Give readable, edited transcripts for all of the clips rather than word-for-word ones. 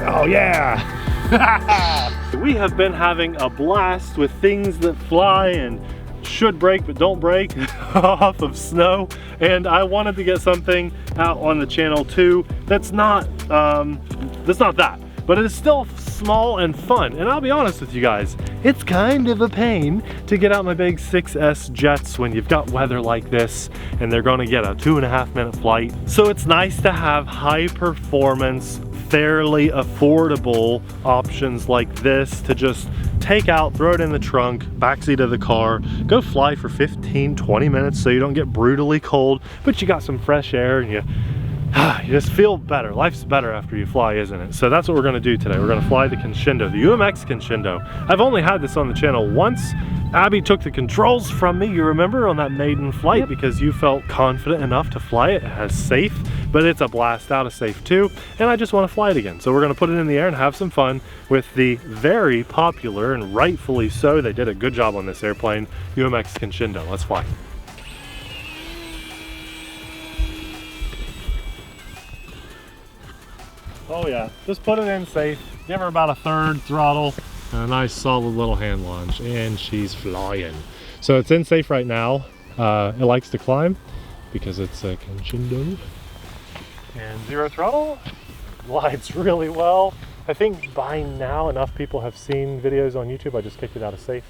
Oh yeah! We have been having a blast with things that fly and should break but don't break off of snow, and I wanted to get something out on the channel too that's not that, but it is still small and fun. And I'll be honest with you guys, it's kind of a pain to get out my big 6S jets when you've got weather like this and they're going to get a 2.5 minute flight. So it's nice to have high performance, fairly affordable options like this to just take out, throw it in the trunk, backseat of the car, go fly for 15-20 minutes so you don't get brutally cold, but you got some fresh air and you just feel better. Life's better after you fly, isn't it? So that's what we're gonna do today. We're gonna fly the Conscindo, the UMX Conscindo. I've only had this on the channel once. Abby took the controls from me, you remember, on that maiden flight because you felt confident enough to fly it as safe, but it's a blast out of safe too, and I just want to fly it again. So we're gonna put it in the air and have some fun with the very popular, and rightfully so, they did a good job on this airplane, UMX Conscindo. Let's fly. Oh yeah, just put it in safe, give her about a third throttle, and a nice solid little hand launch, and she's flying. So it's in safe right now. It likes to climb because it's a Conscindo. And zero throttle, glides really well. I think by now enough people have seen videos on YouTube, I just kicked it out of safe,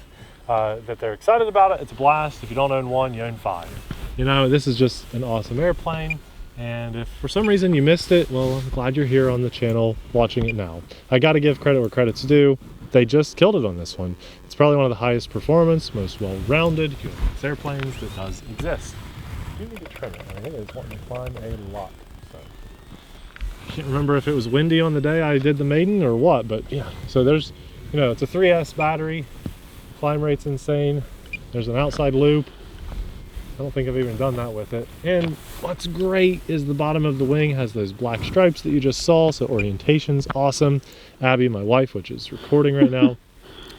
that they're excited about it. It's a blast. If you don't own one, you own 5. You know, this is just an awesome airplane. And if for some reason you missed it, well, I'm glad you're here on the channel watching it now. I got to give credit where credit's due. They just killed it on this one. It's probably one of the highest performance, most well-rounded UMX airplanes that does exist. You need to trim it. I think it's wanting to climb a lot. So I can't remember if it was windy on the day I did the maiden or what, but yeah. So there's, you know, it's a 3S battery. Climb rate's insane. There's an outside loop. I don't think I've even done that with it. And what's great is the bottom of the wing has those black stripes that you just saw, so orientation's awesome. Abby, my wife, which is recording right now,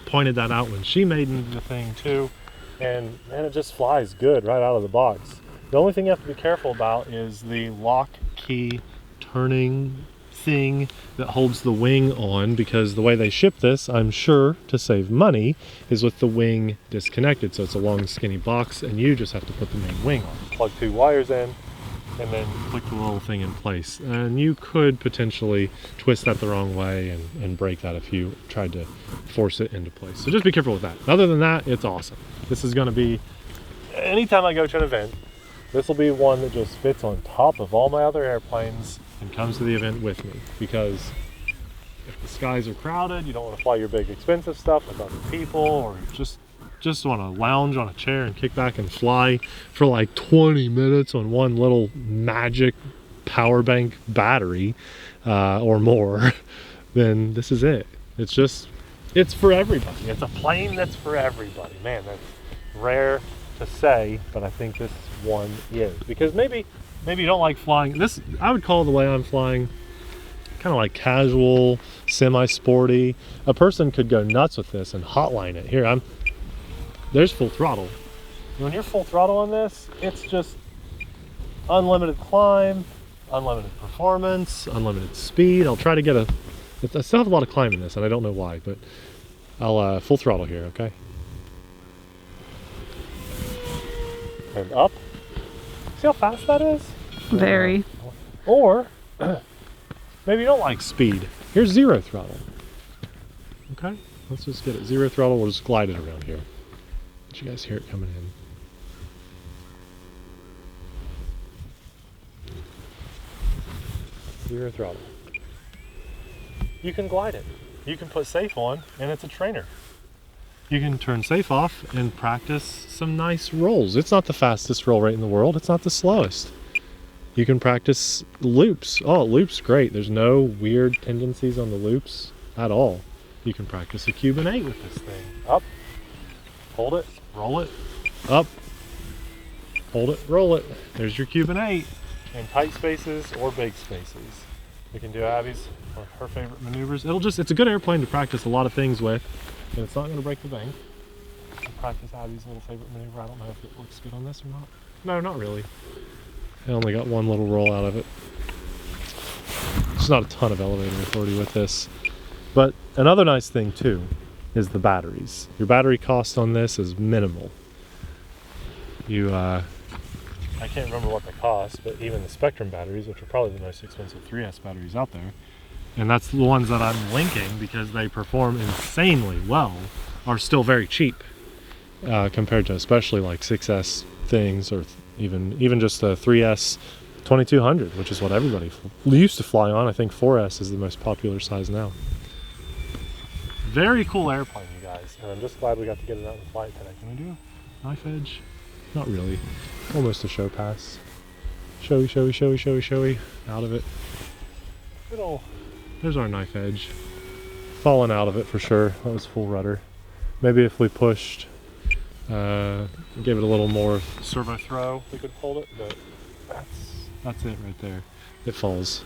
pointed that out when she maidened the thing too. And man, it just flies good right out of the box. The only thing you have to be careful about is the lock key turning thing that holds the wing on, because the way they ship this, I'm sure to save money, is with the wing disconnected. So it's a long skinny box and you just have to put the main wing on. Plug 2 wires in and then click the little thing in place. And you could potentially twist that the wrong way and break that if you tried to force it into place. So just be careful with that. Other than that, it's awesome. This is going to be, anytime I go to an event, this will be one that just fits on top of all my other airplanes and comes to the event with me, because if the skies are crowded, you don't want to fly your big expensive stuff with other people, or just want to lounge on a chair and kick back and fly for like 20 minutes on one little magic power bank battery or more, then this is it. It's for everybody. It's a plane that's for everybody. Man, that's rare to say, but I think this one is, because maybe you don't like flying this. I would call the way I'm flying kind of like casual, semi-sporty. A person could go nuts with this and hotline it. Here, there's full throttle. When you're full throttle on this, it's just unlimited climb, unlimited performance, unlimited speed. I'll try to get I still have a lot of climb in this, and I don't know why, but I'll full throttle here, okay? And up. See how fast that is? Very. Or maybe you don't like speed. Here's zero throttle. Okay, let's just get it zero throttle. We'll just glide it around here. Let you guys hear it coming in. Zero throttle. You can glide it. You can put safe on, and it's a trainer. You can turn safe off and practice some nice rolls. It's not the fastest roll rate in the world. It's not the slowest. You can practice loops. Oh, loops great. There's no weird tendencies on the loops at all. You can practice a Cuban 8 with this thing. Up, hold it, roll it, up, hold it, roll it. There's your Cuban 8 in tight spaces or big spaces. You can do Abby's, one of her favorite maneuvers. It's a good airplane to practice a lot of things with. And it's not going to break the bank. You can practice Abby's little favorite maneuver. I don't know if it looks good on this or not. No, not really. I only got one little roll out of it. There's not a ton of elevator authority with this. But another nice thing too is the batteries. Your battery cost on this is minimal. I can't remember what they cost, but even the Spektrum batteries, which are probably the most expensive 3S batteries out there, and that's the ones that I'm linking because they perform insanely well, are still very cheap compared to especially like 6S things, or even just the 3S 2200, which is what everybody used to fly on. I think 4S is the most popular size now. Very cool airplane, you guys, and I'm just glad we got to get it out in flight today. Can we do a knife edge? Not really. Almost a show pass. Showy, showy, showy, showy, showy. Out of it. There's our knife edge. Fallen out of it for sure. That was full rudder. Maybe if we pushed, gave it a little more servo throw, we could hold it, but that's it right there. It falls.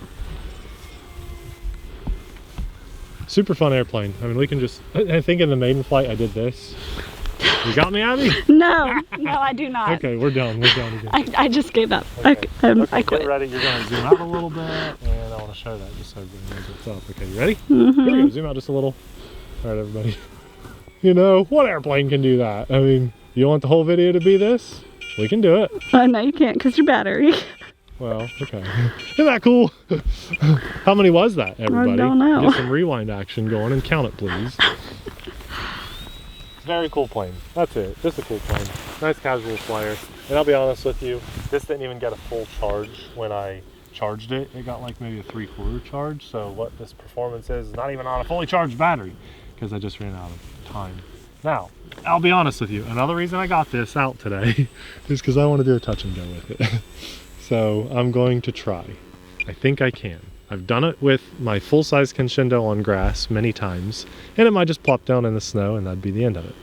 Super fun airplane. I mean, we can just, I think in the maiden flight I did this. You got me, Abby? No, I do not. Okay, we're done. We're done again. I just gave up. Okay. I quit. Get ready. You're going to zoom out a little bit, and I want to show that just so everybody knows what's up. Okay, you ready? Mm-hmm. Here we go. Zoom out just a little. All right, everybody. You know, what airplane can do that? I mean, you want the whole video to be this? We can do it. No, you can't because your battery. Well, okay. Isn't that cool? How many was that, everybody? I don't know. Get some rewind action going and count it, please. Very cool plane. That's it. Just a cool plane. Nice casual flyer. And I'll be honest with you, this didn't even get a full charge when I charged it. It got like maybe a 3/4 charge. So what this performance is not even on a fully charged battery because I just ran out of time. Now, I'll be honest with you. Another reason I got this out today is because I want to do a touch and go with it. So I'm going to try. I think I can. I've done it with my full-size Crescendo on grass many times, and it might just plop down in the snow and that'd be the end of it.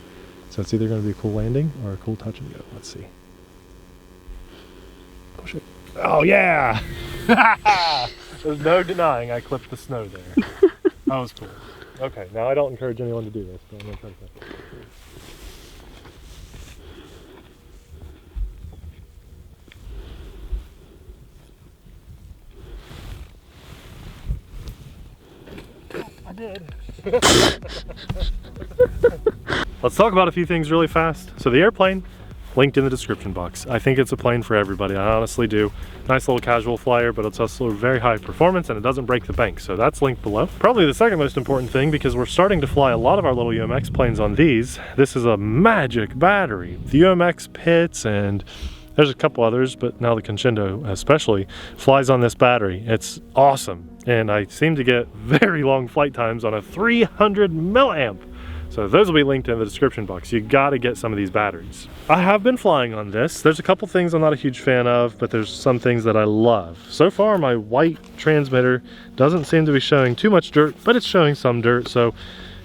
So it's either going to be a cool landing or a cool touch and go. Let's see. Push it. Oh yeah! There's no denying I clipped the snow there. That was cool. Okay, now I don't encourage anyone to do this, but I'm going to try to. Did. Let's talk about a few things really fast. So the airplane, linked in the description box. I think it's a plane for everybody, I honestly do. Nice little casual flyer, but it's also very high performance and it doesn't break the bank, so that's linked below. Probably the second most important thing, because we're starting to fly a lot of our little UMX planes on these. This is a magic battery. The UMX Pitts and there's a couple others, but now the Crescendo especially flies on this battery. It's awesome. And I seem to get very long flight times on a 300 milliamp. So those will be linked in the description box. You gotta get some of these batteries. I have been flying on this. There's a couple things I'm not a huge fan of, but there's some things that I love. So far, my white transmitter doesn't seem to be showing too much dirt, but it's showing some dirt. So,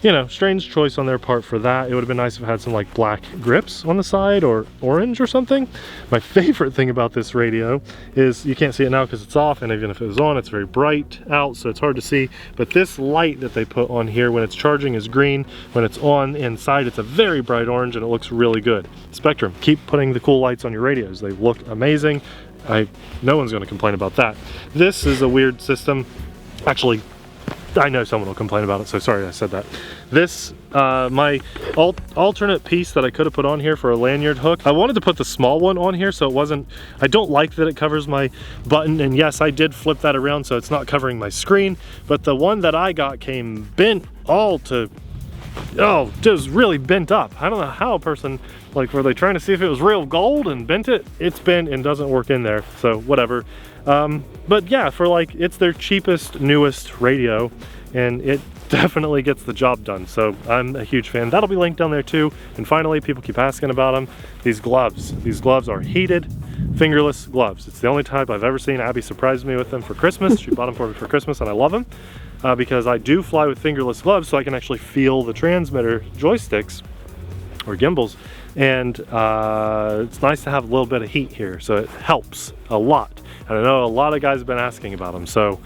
you know, strange choice on their part for that. It would have been nice if it had some like black grips on the side or orange or something. My favorite thing about this radio is, you can't see it now because it's off, and even if it was on, it's very bright out, so it's hard to see. But this light that they put on here when it's charging is green. When it's on inside, it's a very bright orange, and it looks really good. Spektrum, keep putting the cool lights on your radios. They look amazing. No one's going to complain about that. This is a weird system. Actually, I know someone will complain about it, so sorry I said that. This, my alternate piece that I could have put on here for a lanyard hook, I wanted to put the small one on here so it wasn't, I don't like that it covers my button, and yes, I did flip that around so it's not covering my screen, but the one that I got came bent all to, oh, just really bent up. I don't know how a person, like, were they trying to see if it was real gold and bent it? It's bent and doesn't work in there, so whatever. But yeah, for like, it's their cheapest, newest radio, and it definitely gets the job done. So I'm a huge fan. That'll be linked down there too. And finally, people keep asking about them. These gloves. These gloves are heated, fingerless gloves. It's the only type I've ever seen. Abby surprised me with them for Christmas. She bought them for me for Christmas, and I love them because I do fly with fingerless gloves, so I can actually feel the transmitter joysticks or gimbals. And it's nice to have a little bit of heat here, so it helps a lot. And I know a lot of guys have been asking about them, so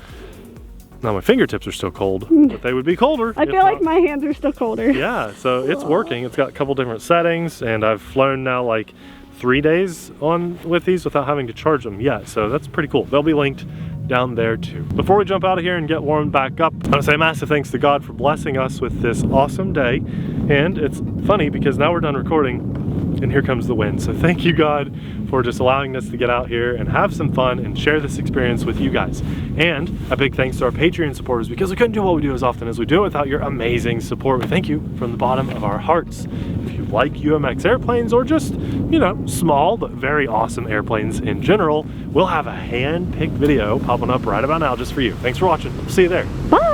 now my fingertips are still cold, but they would be colder. I feel like my hands are still colder. Yeah, so it's working. It's got a couple different settings, and I've flown now like 3 days on with these without having to charge them yet, so that's pretty cool. They'll be linked down there too. Before we jump out of here and get warmed back up, I want to say a massive thanks to God for blessing us with this awesome day. And it's funny because now we're done recording and here comes the wind. So thank you, God, for just allowing us to get out here and have some fun and share this experience with you guys. And a big thanks to our Patreon supporters, because we couldn't do what we do as often as we do it without your amazing support. We thank you from the bottom of our hearts. If you like UMX airplanes or just, you know, small but very awesome airplanes in general, we'll have a hand-picked video popping up right about now just for you. Thanks for watching. See you there. Bye.